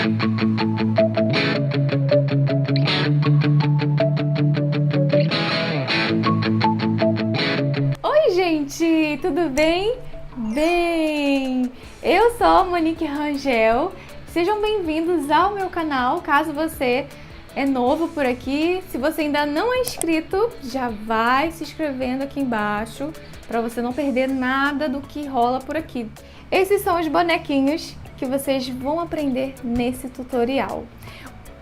Oi, gente, tudo bem? Eu sou a Monique Rangel. Sejam bem-vindos ao meu canal. Caso você é novo por aqui, se você ainda não é inscrito, já vai se inscrevendo aqui embaixo para você não perder nada do que rola por aqui. Esses são os bonequinhos que vocês vão aprender nesse tutorial.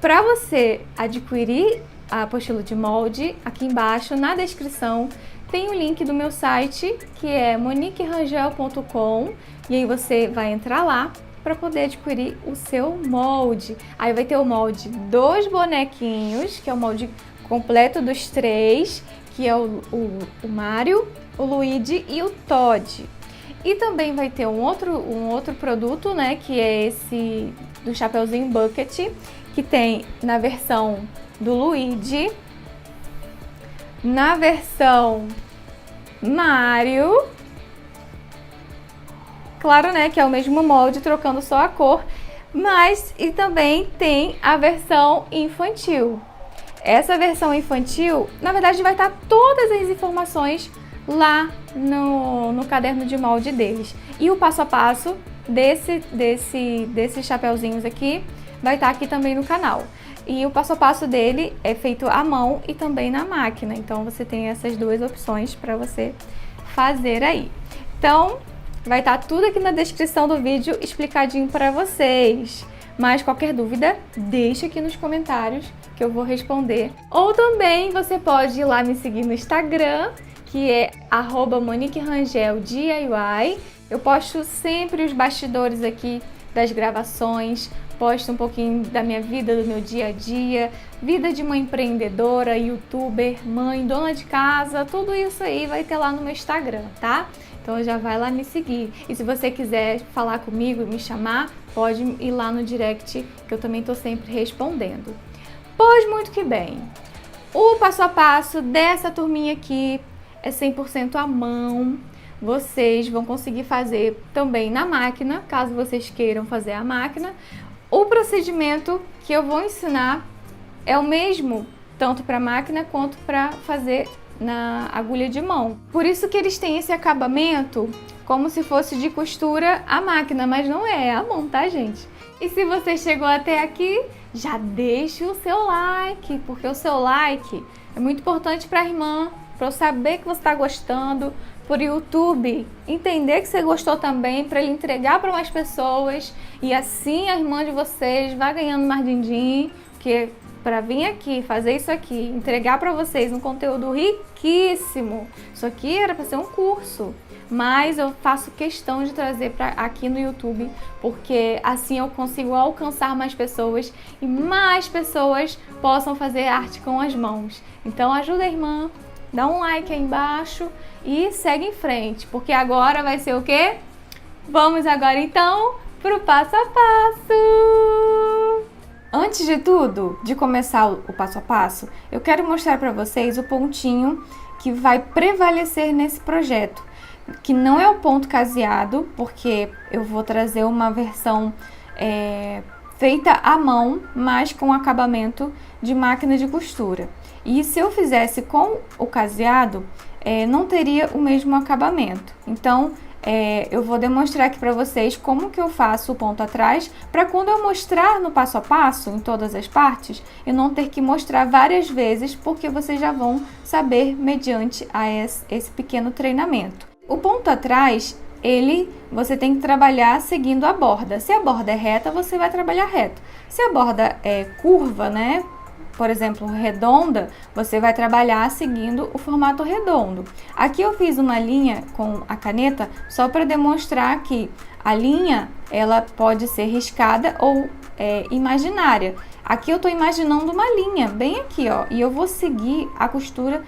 Para você adquirir a apostila de molde, aqui embaixo na descrição tem o link do meu site, que é moniquerangel.com, e aí você vai entrar lá para poder adquirir o seu molde. Aí vai ter o molde dos bonequinhos, que é o molde completo dos três, que é o Mario, o Luigi e o Todd. E também vai ter um outro produto, né, que é esse do Chapeuzinho Bucket, que tem na versão do Luigi, na versão Mario, claro, né, que é o mesmo molde, trocando só a cor, mas e também tem a versão infantil. Essa versão infantil, na verdade, vai estar todas as informações lá no caderno de molde deles. E o passo a passo desses chapeuzinhos aqui vai estar aqui também no canal. E o passo a passo dele é feito à mão e também na máquina. Então você tem essas duas opções para você fazer aí. Então vai estar tudo aqui na descrição do vídeo explicadinho para vocês. Mas qualquer dúvida, deixa aqui nos comentários que eu vou responder. Ou também você pode ir lá me seguir no Instagram, que é @moniquerangelDIY. Eu posto sempre os bastidores aqui das gravações, posto um pouquinho da minha vida, do meu dia a dia, vida de uma empreendedora, youtuber, mãe, dona de casa, tudo isso aí vai ter lá no meu Instagram, tá? Então já vai lá me seguir. E se você quiser falar comigo e me chamar, pode ir lá no direct, que eu também tô sempre respondendo. Pois muito que bem. O passo a passo dessa turminha aqui é 100% à mão. Vocês vão conseguir fazer também na máquina, caso vocês queiram fazer a máquina. O procedimento que eu vou ensinar é o mesmo, tanto para máquina quanto para fazer na agulha de mão. Por isso que eles têm esse acabamento como se fosse de costura a máquina, mas não é, é a mão, tá, gente? E se você chegou até aqui, já deixa o seu like, porque o seu like é muito importante para a irmã, para eu saber que você está gostando, por YouTube entender que você gostou também, para ele entregar para mais pessoas, e assim a irmã de vocês vai ganhando mais din-din, que para vir aqui, fazer isso aqui, entregar para vocês um conteúdo riquíssimo. Isso aqui era para ser um curso, mas eu faço questão de trazer para aqui no YouTube, porque assim eu consigo alcançar mais pessoas e mais pessoas possam fazer arte com as mãos. Então ajuda a irmã, dá um like aí embaixo e segue em frente, porque agora vai ser o quê? Vamos agora então pro passo a passo! Antes de tudo, de começar o passo a passo, eu quero mostrar para vocês o pontinho que vai prevalecer nesse projeto, que não é o ponto caseado, porque eu vou trazer uma versão feita à mão, mas com acabamento de máquina de costura. E se eu fizesse com o caseado, não teria o mesmo acabamento. Então, eu vou demonstrar aqui para vocês como que eu faço o ponto atrás, para quando eu mostrar no passo a passo, em todas as partes, eu não ter que mostrar várias vezes, porque vocês já vão saber mediante esse pequeno treinamento. O ponto atrás, você tem que trabalhar seguindo a borda. Se a borda é reta, você vai trabalhar reto. Se a borda é curva, né? Por exemplo, redonda, você vai trabalhar seguindo o formato redondo. Aqui eu fiz uma linha com a caneta só para demonstrar que a linha ela pode ser riscada ou imaginária. Aqui eu estou imaginando uma linha bem aqui, ó, e eu vou seguir a costura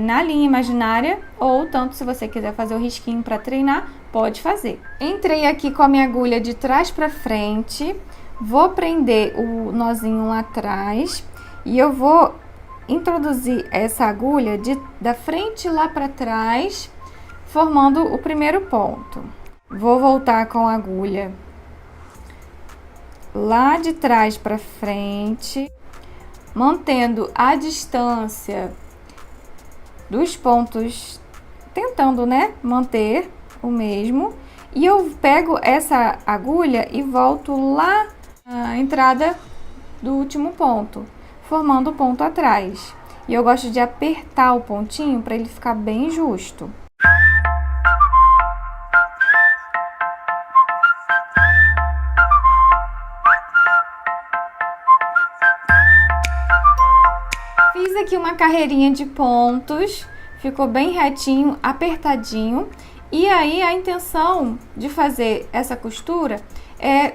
na linha imaginária, ou tanto se você quiser fazer o risquinho para treinar, pode fazer. Entrei aqui com a minha agulha de trás para frente, vou prender o nozinho lá atrás. E eu vou introduzir essa agulha da frente lá para trás, formando o primeiro ponto. Vou voltar com a agulha lá de trás para frente, mantendo a distância dos pontos, tentando, né, manter o mesmo. E eu pego essa agulha e volto lá na entrada do último ponto, formando o ponto atrás. E eu gosto de apertar o pontinho para ele ficar bem justo. Fiz aqui uma carreirinha de pontos, ficou bem retinho, apertadinho. E aí a intenção de fazer essa costura é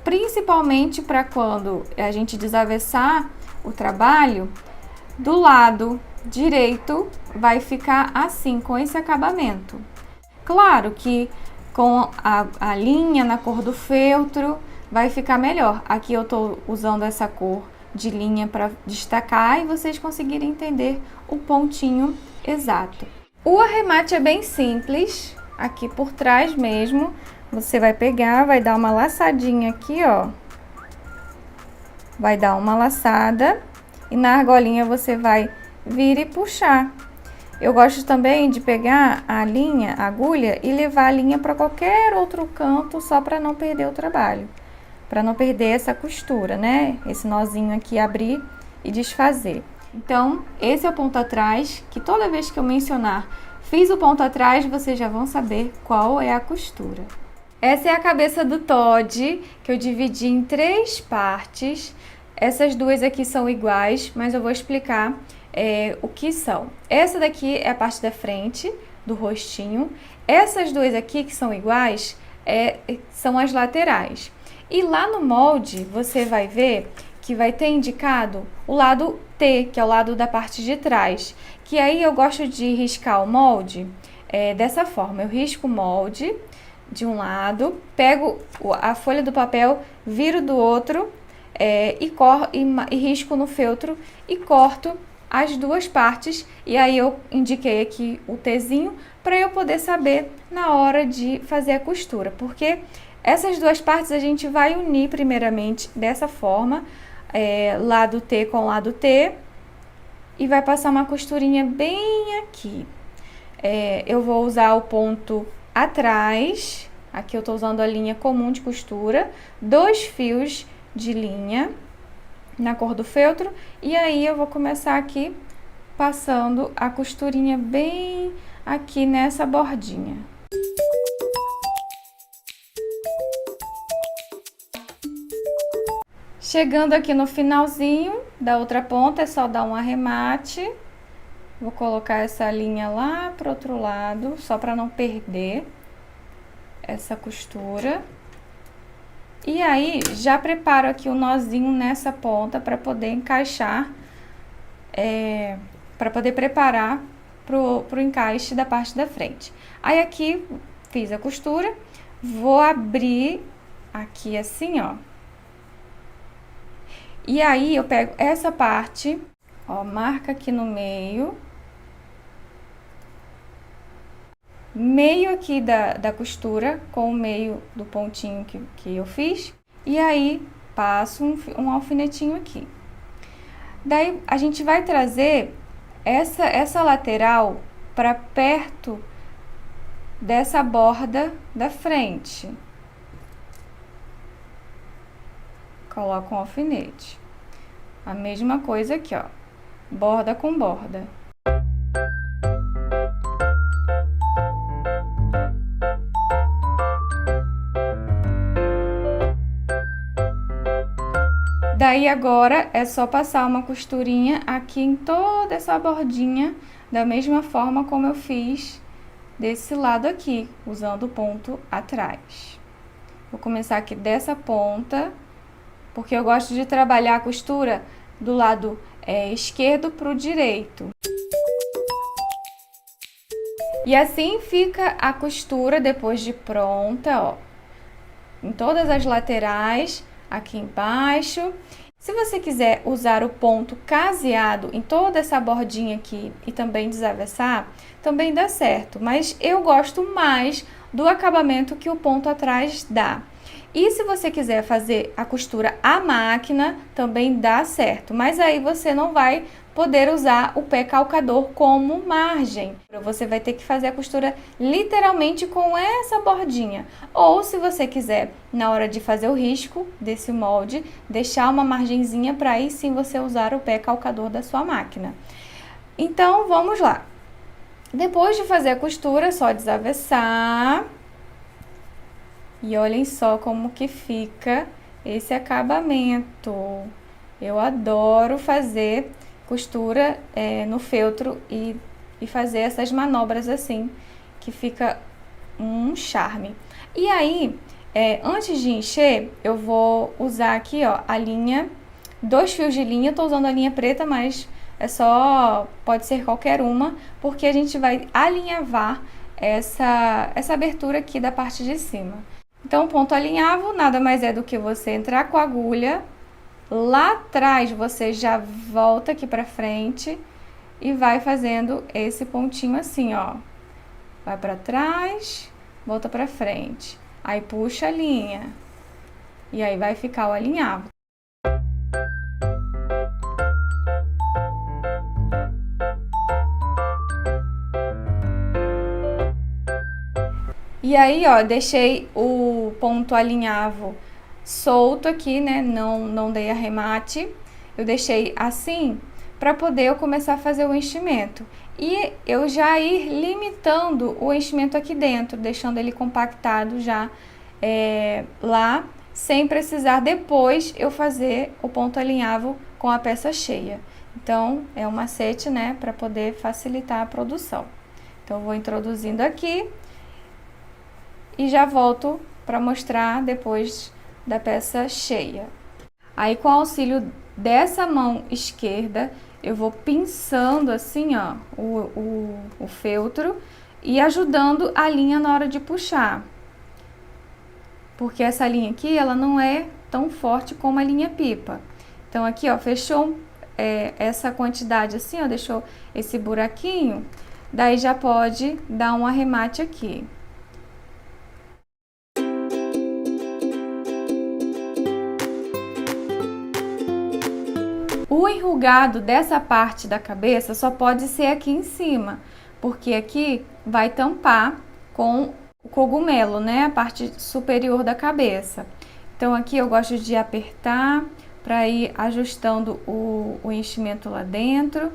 principalmente para quando a gente desavessar o trabalho, do lado direito vai ficar assim, com esse acabamento. Claro que com a linha na cor do feltro vai ficar melhor. Aqui eu tô usando essa cor de linha para destacar e vocês conseguirem entender o pontinho exato. O arremate é bem simples, aqui por trás mesmo. Você vai pegar, vai dar uma laçadinha aqui, ó. Vai dar uma laçada e na argolinha você vai vir e puxar. Eu gosto também de pegar a linha, a agulha e levar a linha para qualquer outro canto só para não perder o trabalho. Para não perder essa costura, né? Esse nozinho aqui abrir e desfazer. Então, esse é o ponto atrás, que toda vez que eu mencionar fiz o ponto atrás, vocês já vão saber qual é a costura. Essa é a cabeça do Todd, que eu dividi em 3 partes. Essas duas aqui são iguais, mas eu vou explicar o que são. Essa daqui é a parte da frente, do rostinho. Essas duas aqui, que são iguais, são as laterais. E lá no molde, você vai ver que vai ter indicado o lado T, que é o lado da parte de trás. Que aí eu gosto de riscar o molde dessa forma. Eu risco o molde de um lado, pego a folha do papel, viro do outro e risco no feltro e corto as duas partes. E aí eu indiquei aqui o Tzinho para eu poder saber na hora de fazer a costura, porque essas duas partes a gente vai unir primeiramente dessa forma, lado T com lado T, e vai passar uma costurinha bem aqui. Eu vou usar o ponto atrás, aqui eu tô usando a linha comum de costura, 2 fios de linha na cor do feltro, e aí eu vou começar aqui passando a costurinha bem aqui nessa bordinha. Chegando aqui no finalzinho da outra ponta, é só dar um arremate. Vou colocar essa linha lá pro outro lado, só para não perder essa costura. E aí, já preparo aqui o nozinho nessa ponta para poder encaixar, para poder preparar pro encaixe da parte da frente. Aí aqui, fiz a costura, vou abrir aqui assim, ó. E aí, eu pego essa parte, ó, marca aqui no meio aqui da costura com o meio do pontinho que eu fiz. E aí, passo um alfinetinho aqui. Daí, a gente vai trazer essa lateral para perto dessa borda da frente. Coloco um alfinete. A mesma coisa aqui, ó. Borda com borda. Daí agora é só passar uma costurinha aqui em toda essa bordinha, da mesma forma como eu fiz desse lado aqui, usando o ponto atrás. Vou começar aqui dessa ponta, porque eu gosto de trabalhar a costura do lado esquerdo para o direito. E assim fica a costura depois de pronta, ó, em todas as laterais, aqui embaixo. Se você quiser usar o ponto caseado em toda essa bordinha aqui e também desavessar, também dá certo, mas eu gosto mais do acabamento que o ponto atrás dá. E se você quiser fazer a costura à máquina, também dá certo, mas aí você não vai poder usar o pé calcador como margem. Você vai ter que fazer a costura literalmente com essa bordinha. Ou se você quiser, na hora de fazer o risco desse molde, deixar uma margenzinha para aí sim você usar o pé calcador da sua máquina. Então, vamos lá. Depois de fazer a costura, é só desavessar. E olhem só como que fica esse acabamento. Eu adoro fazer costura no feltro e fazer essas manobras assim, que fica um charme. E aí, antes de encher, eu vou usar aqui, ó, a linha, 2 fios de linha. Eu tô usando a linha preta, mas pode ser qualquer uma, porque a gente vai alinhavar essa abertura aqui da parte de cima. Então, o ponto alinhavo nada mais é do que você entrar com a agulha, lá atrás você já volta aqui pra frente e vai fazendo esse pontinho assim, ó. Vai pra trás, volta pra frente, aí puxa a linha, e aí vai ficar o alinhavo. E aí, ó, deixei o ponto alinhavo solto aqui, né? Não dei arremate. Eu deixei assim para poder eu começar a fazer o enchimento. E eu já ir limitando o enchimento aqui dentro, deixando ele compactado já lá, sem precisar depois eu fazer o ponto alinhavo com a peça cheia. Então, é um macete, né? Para poder facilitar a produção. Então, eu vou introduzindo aqui. E já volto para mostrar depois da peça cheia. Aí, com o auxílio dessa mão esquerda, eu vou pinçando assim, ó, o feltro e ajudando a linha na hora de puxar. Porque essa linha aqui, ela não é tão forte como a linha pipa. Então, aqui, ó, fechou essa quantidade assim, ó, deixou esse buraquinho, daí já pode dar um arremate aqui. O enrugado dessa parte da cabeça só pode ser aqui em cima, porque aqui vai tampar com o cogumelo, né? A parte superior da cabeça. Então, aqui eu gosto de apertar para ir ajustando o enchimento lá dentro.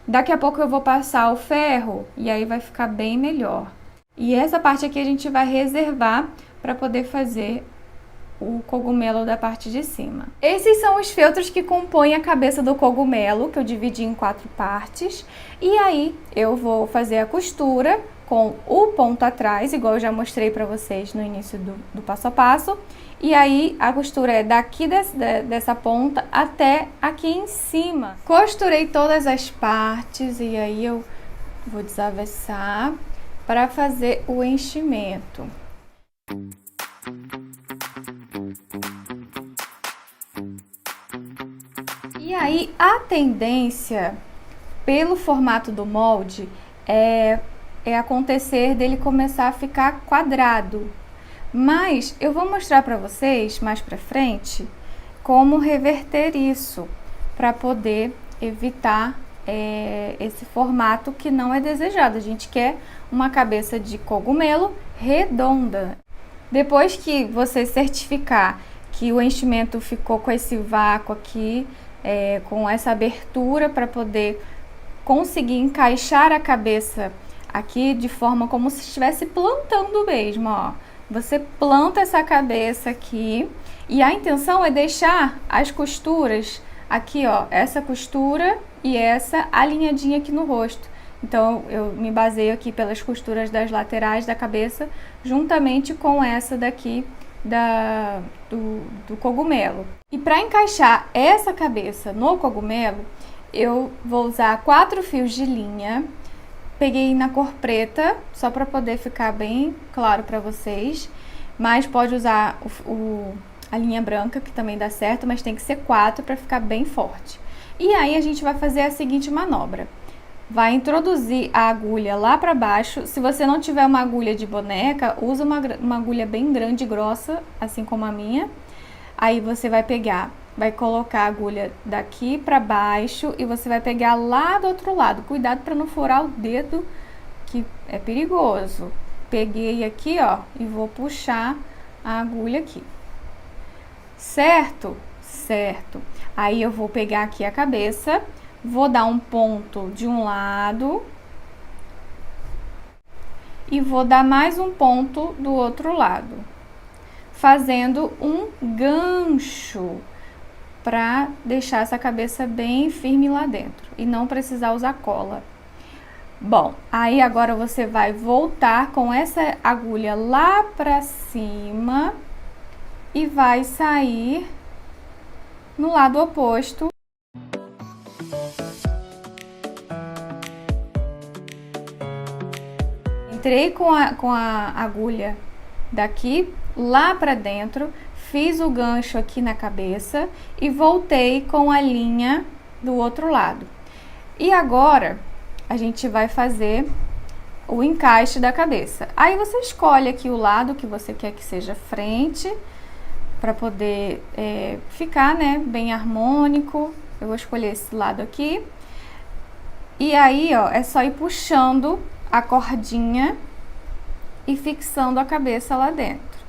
Daqui a pouco eu vou passar o ferro e aí vai ficar bem melhor. E essa parte aqui a gente vai reservar para poder fazer o cogumelo da parte de cima. Esses são os feltros que compõem a cabeça do cogumelo, que eu dividi em 4 partes. E aí eu vou fazer a costura com o ponto atrás, igual eu já mostrei para vocês no início do passo a passo. E aí a costura é daqui dessa ponta até aqui em cima. Costurei todas as partes e aí eu vou desavessar para fazer o enchimento. E aí, a tendência, pelo formato do molde, é acontecer dele começar a ficar quadrado. Mas eu vou mostrar para vocês, mais pra frente, como reverter isso, para poder evitar esse formato que não é desejado. A gente quer uma cabeça de cogumelo redonda. Depois que você certificar que o enchimento ficou com esse vácuo aqui, com essa abertura para poder conseguir encaixar a cabeça aqui de forma como se estivesse plantando mesmo, ó. Você planta essa cabeça aqui e a intenção é deixar as costuras aqui, ó, essa costura e essa alinhadinha aqui no rosto. Então, eu me baseio aqui pelas costuras das laterais da cabeça, juntamente com essa daqui do cogumelo. E para encaixar essa cabeça no cogumelo, eu vou usar 4 fios de linha. Peguei na cor preta, só para poder ficar bem claro para vocês. Mas pode usar a linha branca, que também dá certo, mas tem que ser 4 para ficar bem forte. E aí a gente vai fazer a seguinte manobra. vai introduzir a agulha lá para baixo. Se você não tiver uma agulha de boneca, usa uma agulha bem grande e grossa, assim como a minha. Aí você vai pegar, vai colocar a agulha daqui para baixo e você vai pegar lá do outro lado. Cuidado para não furar o dedo, que é perigoso. Peguei aqui, ó, e vou puxar a agulha aqui. Certo? Certo. Aí eu vou pegar aqui a cabeça, vou dar um ponto de um lado e vou dar mais um ponto do outro lado, fazendo um gancho para deixar essa cabeça bem firme lá dentro e não precisar usar cola. Bom, aí agora você vai voltar com essa agulha lá para cima e vai sair no lado oposto. Entrei com a agulha daqui lá para dentro, fiz o gancho aqui na cabeça e voltei com a linha do outro lado. E agora a gente vai fazer o encaixe da cabeça. Aí você escolhe aqui o lado que você quer que seja frente, para poder ficar, né, bem harmônico. Eu vou escolher esse lado aqui. E aí, ó, é só ir puxando a cordinha e fixando a cabeça lá dentro.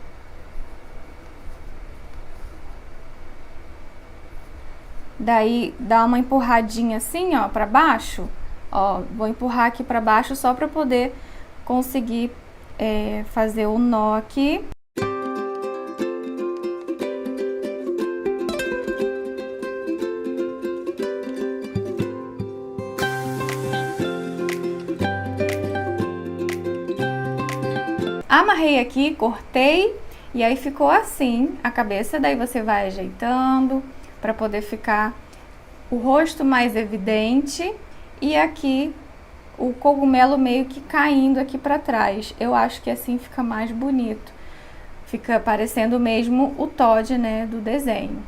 Daí, dá uma empurradinha assim, ó, para baixo. Ó, vou empurrar aqui para baixo só para poder conseguir fazer o nó aqui. Amarrei aqui, cortei e aí ficou assim a cabeça. Daí você vai ajeitando para poder ficar o rosto mais evidente e aqui o cogumelo meio que caindo aqui para trás. Eu acho que assim fica mais bonito. Fica parecendo mesmo o Todd, né, do desenho.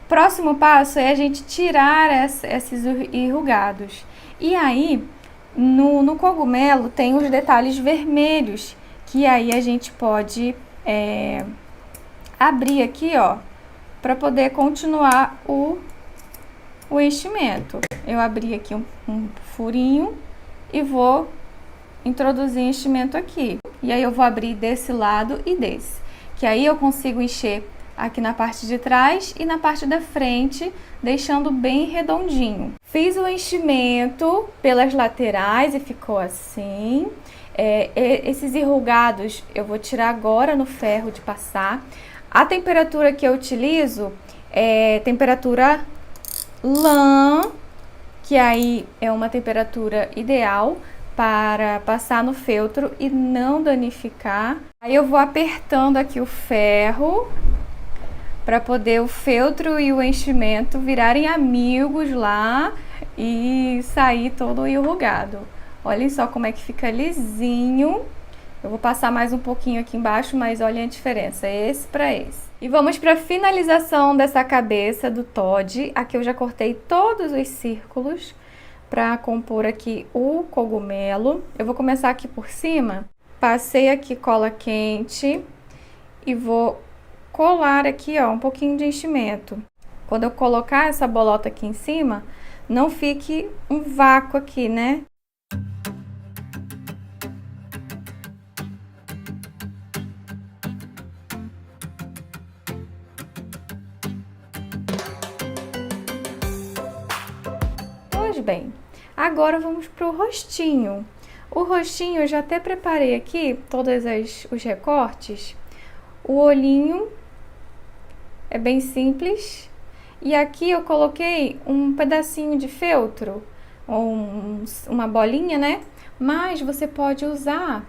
Próximo passo é a gente tirar esses enrugados. E aí, no cogumelo tem os detalhes vermelhos, que aí a gente pode abrir aqui, ó, para poder continuar o enchimento. Eu abri aqui um furinho e vou introduzir enchimento aqui. E aí eu vou abrir desse lado e desse, que aí eu consigo encher aqui na parte de trás e na parte da frente, deixando bem redondinho. Fiz o enchimento pelas laterais e ficou assim. Esses enrugados eu vou tirar agora no ferro de passar. A temperatura que eu utilizo é temperatura lã, que aí é uma temperatura ideal para passar no feltro e não danificar. Aí eu vou apertando aqui o ferro para poder o feltro e o enchimento virarem amigos lá e sair todo enrugado. Olhem só como é que fica lisinho. Eu vou passar mais um pouquinho aqui embaixo, mas olhem a diferença, esse para esse. E vamos para a finalização dessa cabeça do Todd. Aqui eu já cortei todos os círculos para compor aqui o cogumelo. Eu vou começar aqui por cima. Passei aqui cola quente e vou colar aqui, ó, um pouquinho de enchimento. Quando eu colocar essa bolota aqui em cima, não fique um vácuo aqui, né? Pois bem, agora vamos para o rostinho. O rostinho eu já até preparei aqui todos os recortes. O olhinho é bem simples. E aqui eu coloquei um pedacinho de feltro, uma bolinha, né? Mas você pode usar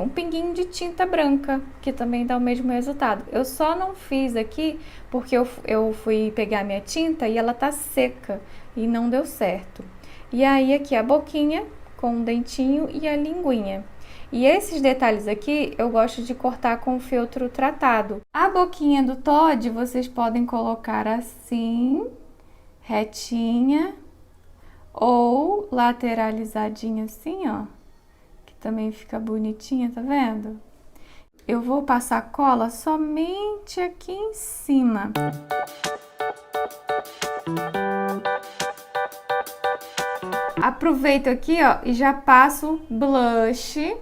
um pinguinho de tinta branca, que também dá o mesmo resultado. Eu só não fiz aqui porque eu fui pegar minha tinta e ela tá seca e não deu certo. E aí aqui a boquinha com o dentinho e a linguinha. E esses detalhes aqui eu gosto de cortar com feltro tratado. A boquinha do Todd vocês podem colocar assim, retinha, ou lateralizadinha assim, ó, que também fica bonitinha, tá vendo? Eu vou passar cola somente aqui em cima. Aproveito aqui, ó, e já passo blush.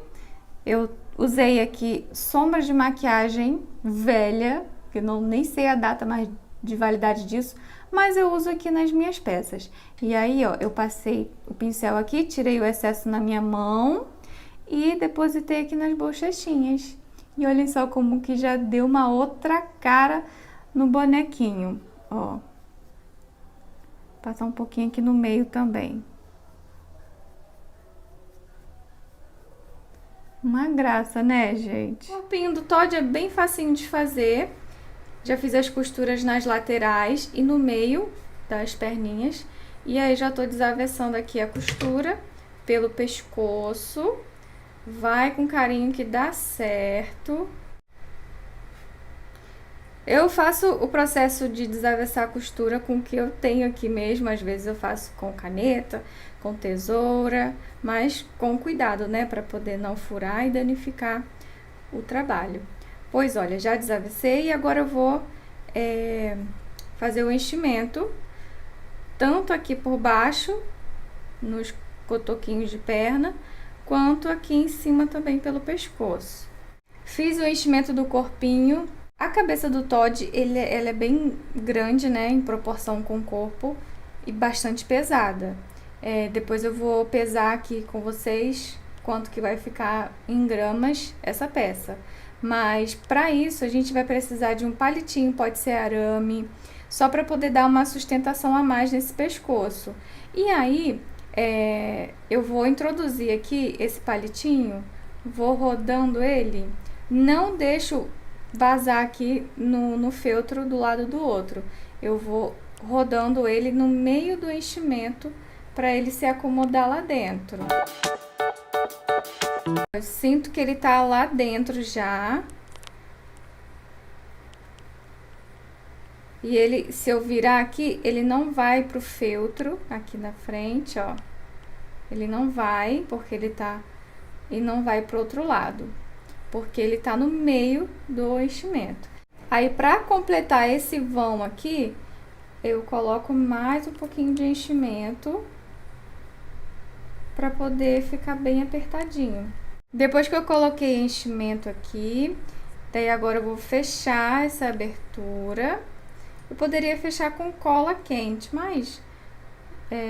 Eu usei aqui sombra de maquiagem velha, que eu nem sei a data mais de validade disso, mas eu uso aqui nas minhas peças. E aí, ó, eu passei o pincel aqui, tirei o excesso na minha mão e depositei aqui nas bochechinhas. E olhem só como que já deu uma outra cara no bonequinho, ó. Passar um pouquinho aqui no meio também. Uma graça, né, gente? O corpinho do Toddy é bem facinho de fazer. Já fiz as costuras nas laterais e no meio das perninhas. E aí já tô desavessando aqui a costura pelo pescoço. Vai com carinho que dá certo. Eu faço o processo de desavessar a costura com o que eu tenho aqui mesmo. Às vezes eu faço com caneta, com tesoura, mas com cuidado, né? Para poder não furar e danificar o trabalho. Pois olha, já desavessei e agora eu vou fazer o enchimento. Tanto aqui por baixo, nos cotoquinhos de perna, quanto aqui em cima também pelo pescoço. Fiz o enchimento do corpinho. A cabeça do Toddy, ela é bem grande, né, em proporção com o corpo e bastante pesada. Depois eu vou pesar aqui com vocês quanto que vai ficar em gramas essa peça. Mas para isso a gente vai precisar de um palitinho, pode ser arame, só para poder dar uma sustentação a mais nesse pescoço. E aí eu vou introduzir aqui esse palitinho, vou rodando ele, não deixo vazar aqui no feltro do lado do outro. Eu vou rodando ele no meio do enchimento para ele se acomodar lá dentro. Eu sinto que ele tá lá dentro já. E ele, se eu virar aqui, ele não vai pro feltro aqui na frente, ó. Ele não vai, porque ele tá... E não vai pro outro lado, porque ele tá no meio do enchimento. Aí, pra completar esse vão aqui, eu coloco mais um pouquinho de enchimento para poder ficar bem apertadinho. Depois que eu coloquei enchimento aqui, daí agora eu vou fechar essa abertura. Eu poderia fechar com cola quente, mas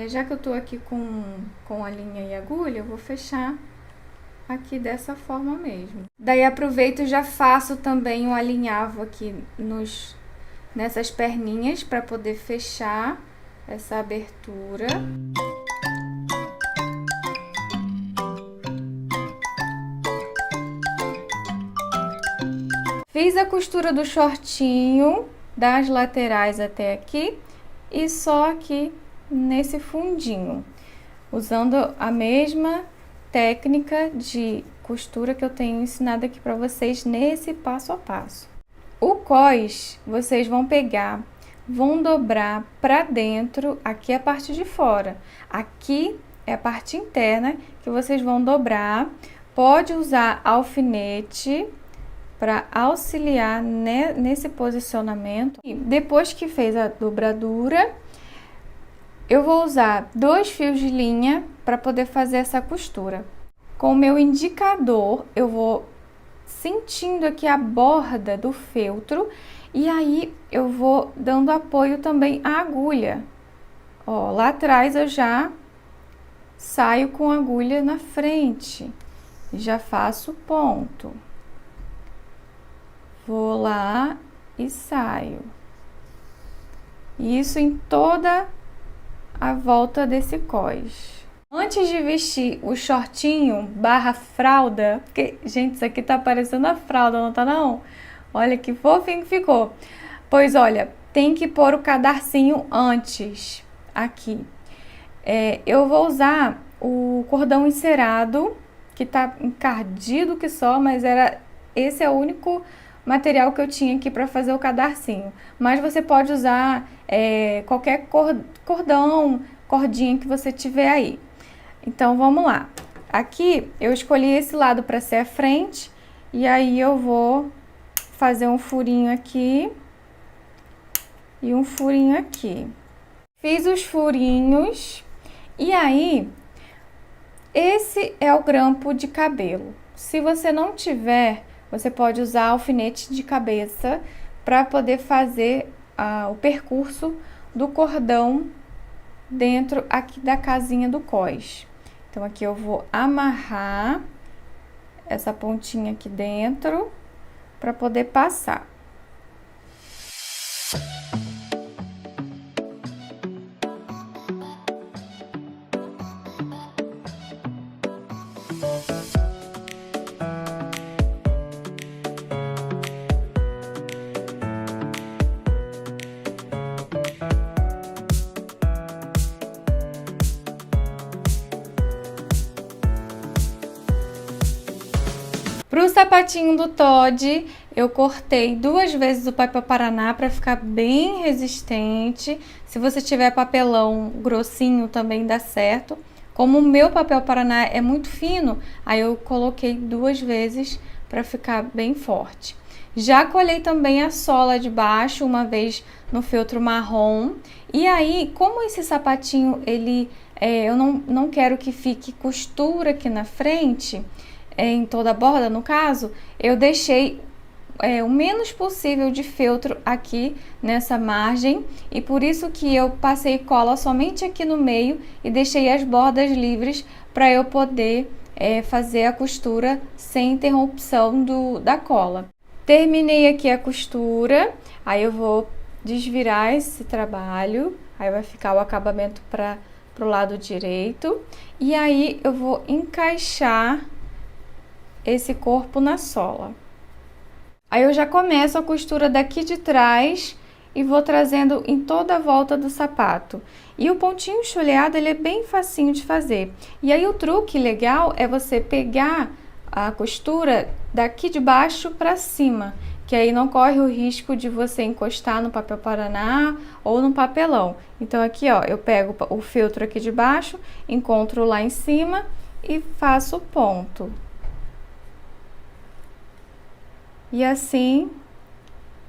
já que eu tô aqui com a linha e agulha, eu vou fechar aqui dessa forma mesmo. Daí aproveito e já faço também um alinhavo aqui nessas perninhas para poder fechar essa abertura. Fiz a costura do shortinho das laterais até aqui e só aqui nesse fundinho, usando a mesma técnica de costura que eu tenho ensinado aqui para vocês nesse passo a passo. O cós, vocês vão pegar, vão dobrar para dentro, aqui é a parte de fora. Aqui é a parte interna que vocês vão dobrar. Pode usar alfinete para auxiliar nesse posicionamento. E depois que fez a dobradura, eu vou usar 2 fios de linha para poder fazer essa costura. Com o meu indicador, eu vou sentindo aqui a borda do feltro e aí eu vou dando apoio também à agulha. Ó, lá atrás eu já saio com a agulha na frente, já faço ponto. Vou lá e saio. Isso em toda a volta desse cós. Antes de vestir o shortinho barra fralda, porque, gente, isso aqui tá parecendo a fralda, não tá não? Olha que fofinho que ficou. Pois olha, tem que pôr o cadarcinho antes, aqui. Eu vou usar o cordão encerado, que tá encardido que só, mas esse é o único material que eu tinha aqui para fazer o cadarcinho. Mas você pode usar qualquer cordão cordinha que você tiver aí. Então, vamos lá. Aqui, eu escolhi esse lado para ser a frente, e aí eu vou fazer um furinho aqui e um furinho aqui. Fiz os furinhos, e aí, esse é o grampo de cabelo. Se você não tiver, você pode usar alfinete de cabeça para poder fazer o percurso do cordão dentro aqui da casinha do cós. Então, aqui eu vou amarrar essa pontinha aqui dentro para poder passar. Pro sapatinho do Toddy, eu cortei 2 vezes o papel paraná para ficar bem resistente. Se você tiver papelão grossinho também dá certo. Como o meu papel paraná é muito fino, aí eu coloquei 2 vezes para ficar bem forte. Já colei também a sola de baixo, uma vez no feltro marrom. E aí, como esse sapatinho, eu não quero que fique costura aqui na frente, em toda a borda, no caso, eu deixei o menos possível de feltro aqui nessa margem, e por isso que eu passei cola somente aqui no meio e deixei as bordas livres para eu poder fazer a costura sem interrupção da cola. Terminei aqui a costura, aí eu vou desvirar esse trabalho, aí vai ficar o acabamento para o lado direito, e aí eu vou encaixar esse corpo na sola. Aí eu já começo a costura daqui de trás e vou trazendo em toda a volta do sapato. E o pontinho chuleado, ele é bem facinho de fazer. E aí o truque legal é você pegar a costura daqui de baixo para cima, que aí não corre o risco de você encostar no papel paraná ou no papelão. Então aqui, ó, eu pego o feltro aqui de baixo, encontro lá em cima e faço o ponto. E assim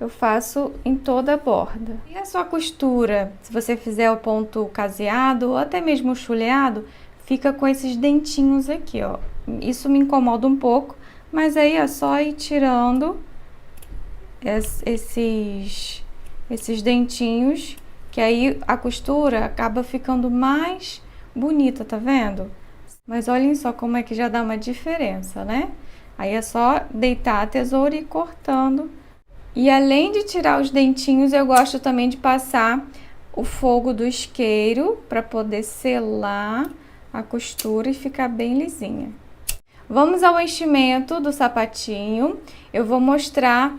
eu faço em toda a borda. E a sua costura, se você fizer o ponto caseado ou até mesmo chuleado, fica com esses dentinhos aqui, ó. Isso me incomoda um pouco, mas aí é só ir tirando esses dentinhos, que aí a costura acaba ficando mais bonita, tá vendo? Mas olhem só como é que já dá uma diferença, né? Aí é só deitar a tesoura e ir cortando. E além de tirar os dentinhos, eu gosto também de passar o fogo do isqueiro para poder selar a costura e ficar bem lisinha. Vamos ao enchimento do sapatinho. Eu vou mostrar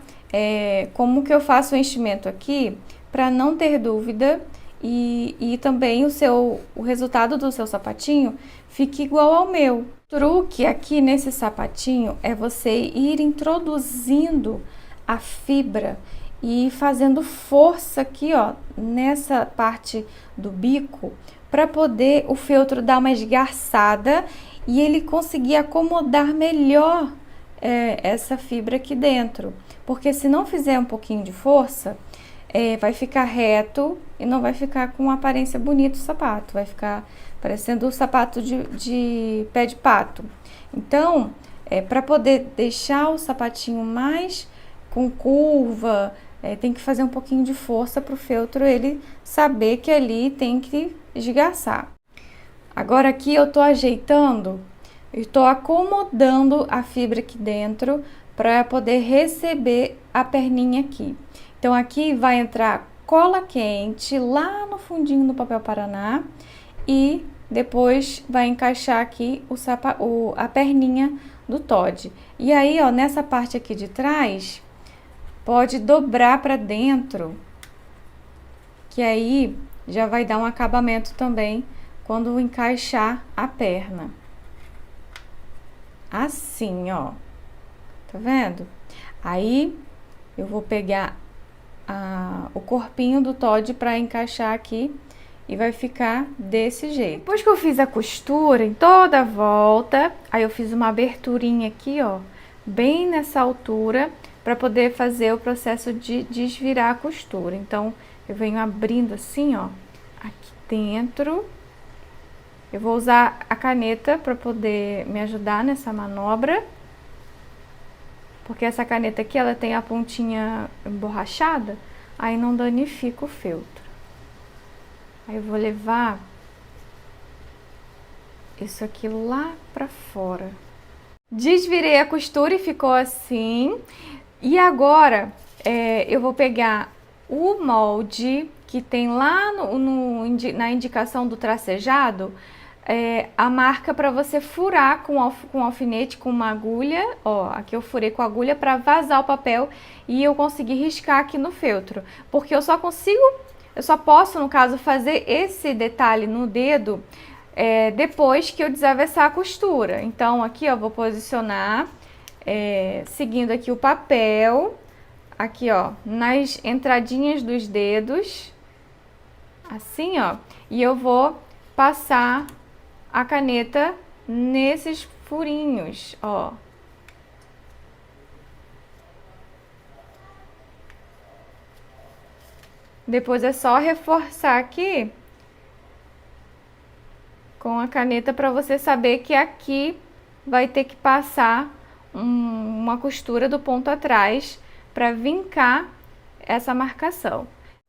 como que eu faço o enchimento aqui para não ter dúvida e também o resultado do seu sapatinho fique igual ao meu. O truque aqui nesse sapatinho é você ir introduzindo a fibra e fazendo força aqui, ó, nessa parte do bico, para poder o feltro dar uma esgarçada e ele conseguir acomodar melhor essa fibra aqui dentro. Porque se não fizer um pouquinho de força, vai ficar reto e não vai ficar com uma aparência bonita o sapato, vai ficar parecendo o sapato de pé de pato. Então, para poder deixar o sapatinho mais com curva, tem que fazer um pouquinho de força para o feltro ele saber que ali tem que esgarçar. Agora aqui eu tô ajeitando, eu tô acomodando a fibra aqui dentro para poder receber a perninha aqui. Então aqui vai entrar cola quente lá no fundinho do papel paraná e depois vai encaixar aqui a perninha do Toddy. E aí, ó, nessa parte aqui de trás, pode dobrar para dentro, que aí já vai dar um acabamento também quando encaixar a perna. Assim, ó. Tá vendo? Aí, eu vou pegar o corpinho do Toddy para encaixar aqui e vai ficar desse jeito. Depois que eu fiz a costura em toda a volta, aí eu fiz uma aberturinha aqui, ó, bem nessa altura, para poder fazer o processo de desvirar a costura. Então, eu venho abrindo assim, ó, aqui dentro. Eu vou usar a caneta para poder me ajudar nessa manobra, porque essa caneta aqui, ela tem a pontinha emborrachada, aí não danifica o feltro. Aí eu vou levar isso aqui lá pra fora. Desvirei a costura e ficou assim. E agora, eu vou pegar o molde que tem lá na indicação do tracejado, a marca para você furar com alfinete, com uma agulha. Ó, aqui eu furei com a agulha para vazar o papel e eu consegui riscar aqui no feltro. Porque eu só posso, no caso, fazer esse detalhe no dedo depois que eu desavessar a costura. Então, aqui, ó, vou posicionar, seguindo aqui o papel, aqui, ó, nas entradinhas dos dedos, assim, ó, e eu vou passar a caneta nesses furinhos, ó. Depois é só reforçar aqui com a caneta para você saber que aqui vai ter que passar uma costura do ponto atrás para vincar essa marcação.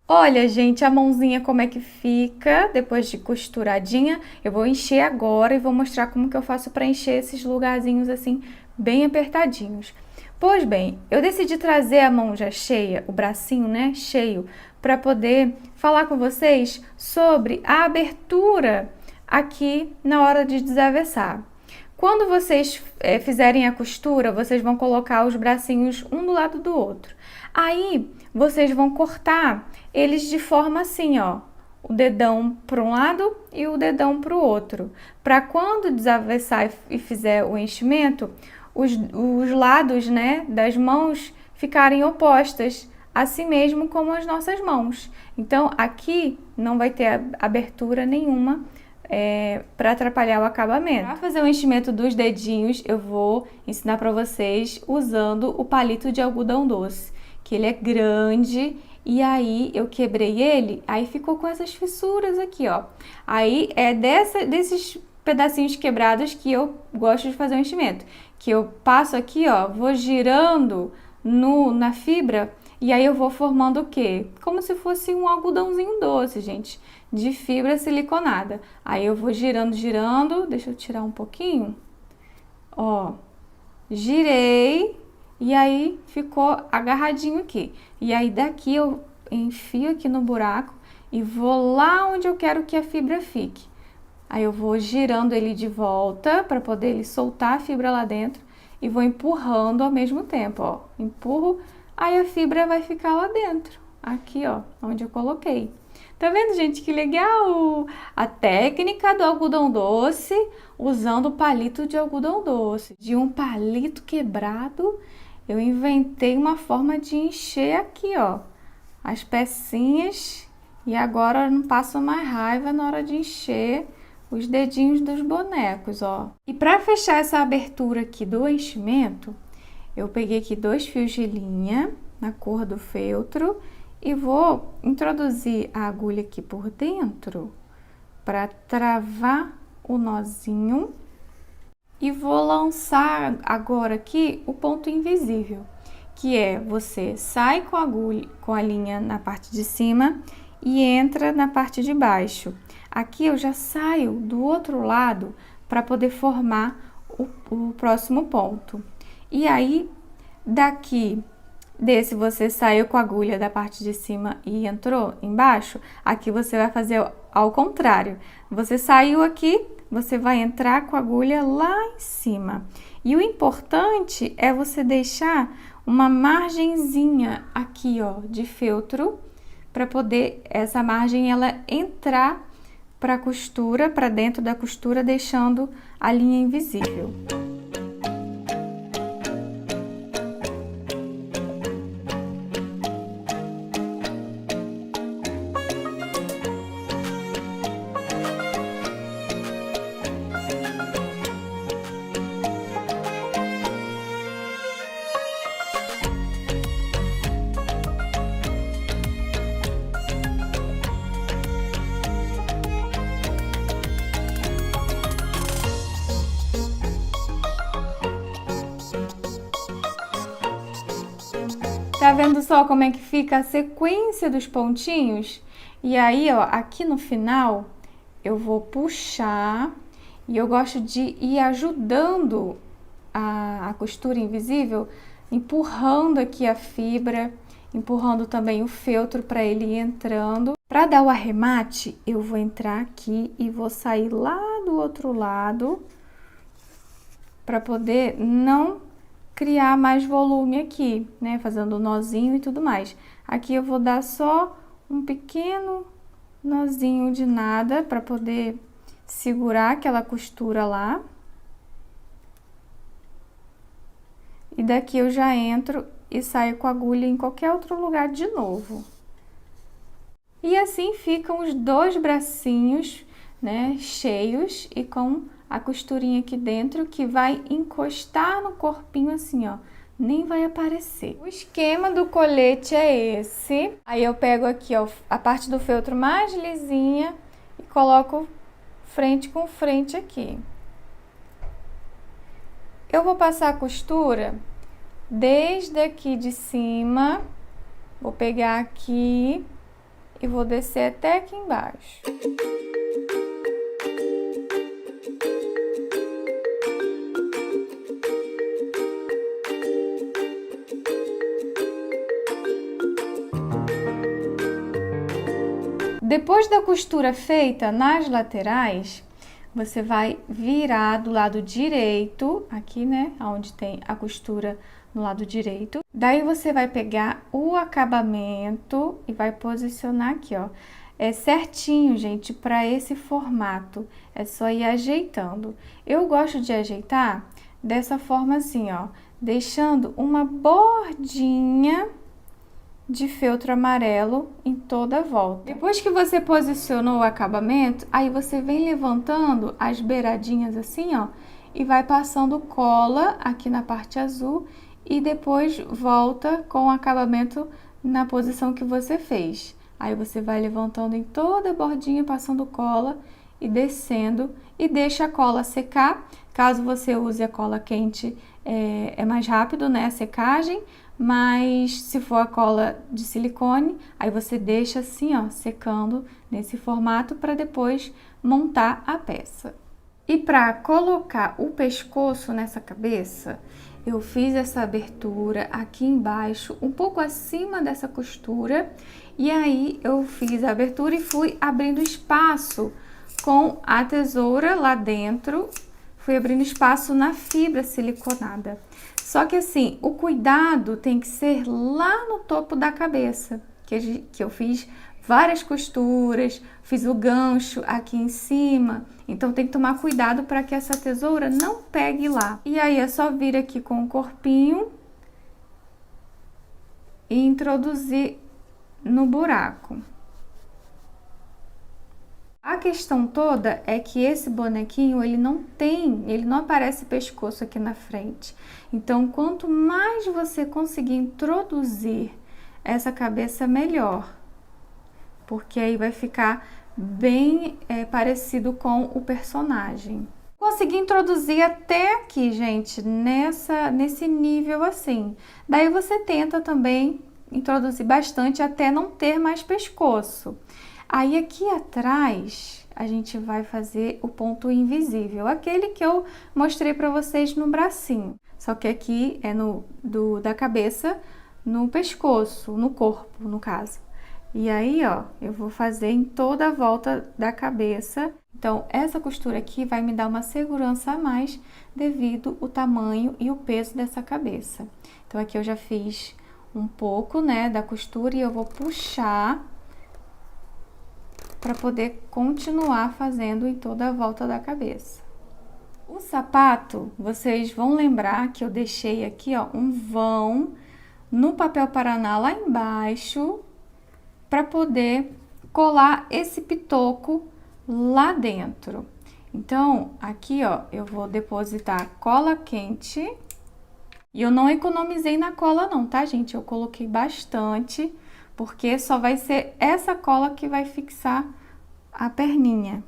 Olha, gente, a mãozinha como é que fica depois de costuradinha. Eu vou encher agora e vou mostrar como que eu faço para encher esses lugarzinhos assim, bem apertadinhos. Pois bem, eu decidi trazer a mão já cheia, o bracinho, né, cheio, para poder falar com vocês sobre a abertura aqui na hora de desavessar. Quando vocês fizerem a costura, vocês vão colocar os bracinhos um do lado do outro. Aí, vocês vão cortar eles de forma assim, ó, o dedão para um lado e o dedão para o outro. Para quando desavessar e fizer o enchimento, os lados, né, das mãos ficarem opostas, assim mesmo como as nossas mãos. Então, aqui não vai ter abertura nenhuma para atrapalhar o acabamento. Para fazer o enchimento dos dedinhos, eu vou ensinar para vocês usando o palito de algodão doce, que ele é grande, e aí eu quebrei ele, aí ficou com essas fissuras aqui, ó. Aí é desses pedacinhos quebrados que eu gosto de fazer o enchimento, que eu passo aqui, ó, vou girando na fibra, e aí eu vou formando o quê? Como se fosse um algodãozinho doce, gente, de fibra siliconada. Aí eu vou girando, girando, deixa eu tirar um pouquinho, ó, girei, e aí ficou agarradinho aqui. E aí daqui eu enfio aqui no buraco e vou lá onde eu quero que a fibra fique. Aí eu vou girando ele de volta para poder ele soltar a fibra lá dentro e vou empurrando ao mesmo tempo, ó. Empurro, aí a fibra vai ficar lá dentro, aqui, ó, onde eu coloquei. Tá vendo, gente, que legal? A técnica do algodão doce usando o palito de algodão doce. De um palito quebrado, eu inventei uma forma de encher aqui, ó, as pecinhas, e agora eu não passo mais raiva na hora de encher os dedinhos dos bonecos, ó. E para fechar essa abertura aqui do enchimento, eu peguei aqui 2 fios de linha na cor do feltro e vou introduzir a agulha aqui por dentro para travar o nozinho e vou lançar agora aqui o ponto invisível, que é você sai com a agulha, com a linha na parte de cima e entra na parte de baixo. Aqui eu já saio do outro lado para poder formar o próximo ponto. E aí, daqui desse você saiu com a agulha da parte de cima e entrou embaixo, aqui você vai fazer ao contrário. Você saiu aqui, você vai entrar com a agulha lá em cima. E o importante é você deixar uma margenzinha aqui, ó, de feltro, para poder essa margem ela entrar para a costura, para dentro da costura, deixando a linha invisível. vendo só como é que fica a sequência dos pontinhos? E aí, ó, aqui no final, eu vou puxar e eu gosto de ir ajudando a costura invisível, empurrando aqui a fibra, empurrando também o feltro para ele ir entrando. Para dar o arremate, eu vou entrar aqui e vou sair lá do outro lado para poder não criar mais volume aqui, né? Fazendo nozinho e tudo mais. Aqui eu vou dar só um pequeno nozinho de nada para poder segurar aquela costura lá. E daqui eu já entro e saio com a agulha em qualquer outro lugar de novo. E assim ficam os dois bracinhos, né, cheios e com a costurinha aqui dentro que vai encostar no corpinho assim, ó, nem vai aparecer. O esquema do colete é esse. Aí eu pego aqui, ó, a parte do feltro mais lisinha e coloco frente com frente aqui. Eu vou passar a costura desde aqui de cima, vou pegar aqui e vou descer até aqui embaixo. Depois da costura feita nas laterais, você vai virar do lado direito, aqui, né, onde tem a costura no lado direito. Daí você vai pegar o acabamento e vai posicionar aqui, ó. É certinho, gente, para esse formato. É só ir ajeitando. Eu gosto de ajeitar dessa forma assim, ó, deixando uma bordinha de feltro amarelo em toda a volta. Depois que você posicionou o acabamento, aí você vem levantando as beiradinhas assim, ó, e vai passando cola aqui na parte azul e depois volta com o acabamento na posição que você fez. Aí você vai levantando em toda a bordinha, passando cola e descendo e deixa a cola secar. Caso você use a cola quente, é mais rápido, né, a secagem. Mas se for a cola de silicone, aí você deixa assim, ó, secando nesse formato para depois montar a peça. E para colocar o pescoço nessa cabeça, eu fiz essa abertura aqui embaixo, um pouco acima dessa costura, e aí eu fiz a abertura e fui abrindo espaço com a tesoura lá dentro, fui abrindo espaço na fibra siliconada. Só que assim, o cuidado tem que ser lá no topo da cabeça, que eu fiz várias costuras, fiz o gancho aqui em cima, então tem que tomar cuidado para que essa tesoura não pegue lá. E aí é só vir aqui com o corpinho e introduzir no buraco. A questão toda é que esse bonequinho, ele não aparece pescoço aqui na frente. Então, quanto mais você conseguir introduzir essa cabeça, melhor. Porque aí vai ficar bem parecido com o personagem. Consegui introduzir até aqui, gente, nesse nível assim. Daí você tenta também introduzir bastante até não ter mais pescoço. Aí aqui atrás a gente vai fazer o ponto invisível, aquele que eu mostrei para vocês no bracinho. Só que aqui é da cabeça no pescoço, no corpo, no caso. E aí, ó, eu vou fazer em toda a volta da cabeça. Então, essa costura aqui vai me dar uma segurança a mais devido ao tamanho e o peso dessa cabeça. Então, aqui eu já fiz um pouco, né, da costura e eu vou puxar para poder continuar fazendo em toda a volta da cabeça. O sapato, vocês vão lembrar que eu deixei aqui, ó, um vão no papel paraná lá embaixo para poder colar esse pitoco lá dentro. Então, aqui, ó, eu vou depositar cola quente e eu não economizei na cola não, tá, gente? Eu coloquei bastante, porque só vai ser essa cola que vai fixar a perninha.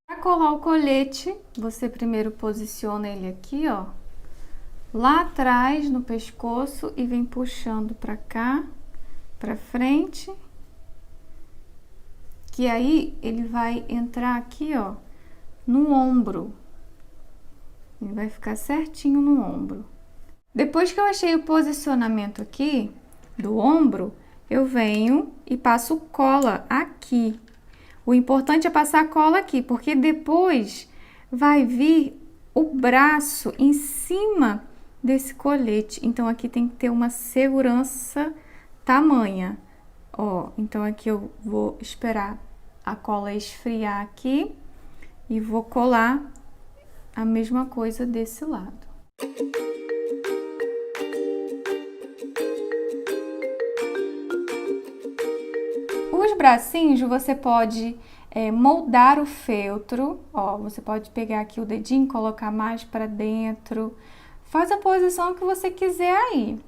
Para colar o colete, você primeiro posiciona ele aqui, ó, lá atrás no pescoço e vem puxando pra cá, pra frente, que aí ele vai entrar aqui, ó, no ombro. Ele vai ficar certinho no ombro. Depois que eu achei o posicionamento aqui do ombro, eu venho e passo cola aqui. O importante é passar cola aqui, porque depois vai vir o braço em cima desse colete. Então, aqui tem que ter uma segurança tamanha. Ó, então aqui eu vou esperar a cola esfriar aqui e vou colar a mesma coisa desse lado. Os bracinhos você pode moldar o feltro, ó, você pode pegar aqui o dedinho, colocar mais para dentro, faz a posição que você quiser aí.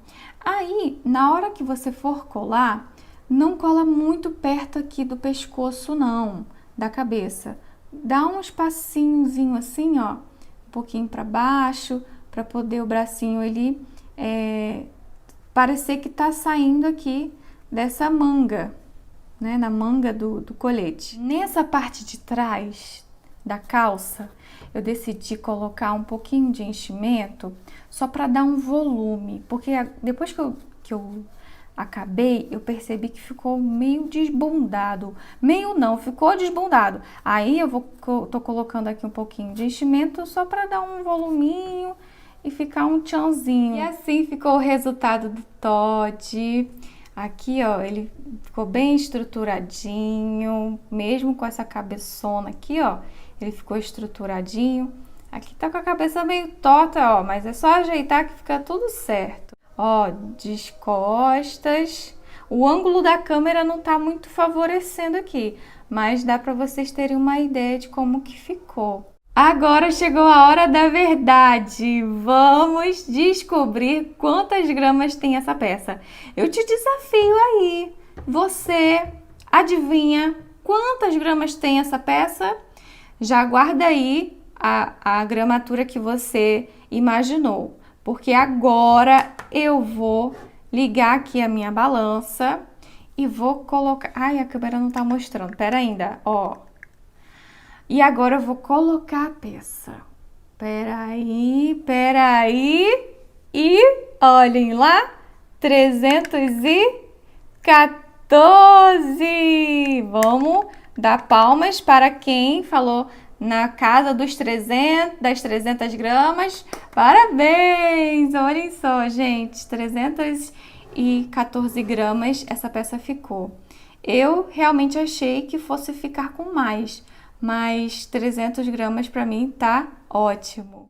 Aí, na hora que você for colar, não cola muito perto aqui do pescoço não, da cabeça. Dá um espacinhozinho assim, ó, um pouquinho para baixo, para poder o bracinho ele parecer que tá saindo aqui dessa manga, né, na manga do colete. Nessa parte de trás da calça, eu decidi colocar um pouquinho de enchimento só para dar um volume, porque depois que eu acabei, eu percebi que ficou meio desbundado. Meio não, ficou desbundado. Aí tô colocando aqui um pouquinho de enchimento só para dar um voluminho e ficar um tchanzinho. E assim ficou o resultado do Toddy. Aqui, ó, ele ficou bem estruturadinho, mesmo com essa cabeçona aqui, ó, ele ficou estruturadinho. Aqui tá com a cabeça meio torta, ó, mas é só ajeitar que fica tudo certo. Ó, descostas. O ângulo da câmera não tá muito favorecendo aqui, mas dá pra vocês terem uma ideia de como que ficou. Agora chegou a hora da verdade. Vamos descobrir quantas gramas tem essa peça. Eu te desafio aí. Você adivinha quantas gramas tem essa peça? Já guarda aí a gramatura que você imaginou, porque agora eu vou ligar aqui a minha balança e vou colocar... Ai, a câmera não tá mostrando. Pera ainda, ó. E agora eu vou colocar a peça. Peraí. E olhem lá, 314. Vamos dar palmas para quem falou na casa das 300 gramas. Parabéns! Olhem só, gente, 314 gramas essa peça ficou. Eu realmente achei que fosse ficar com mais, mas 300 gramas para mim tá ótimo.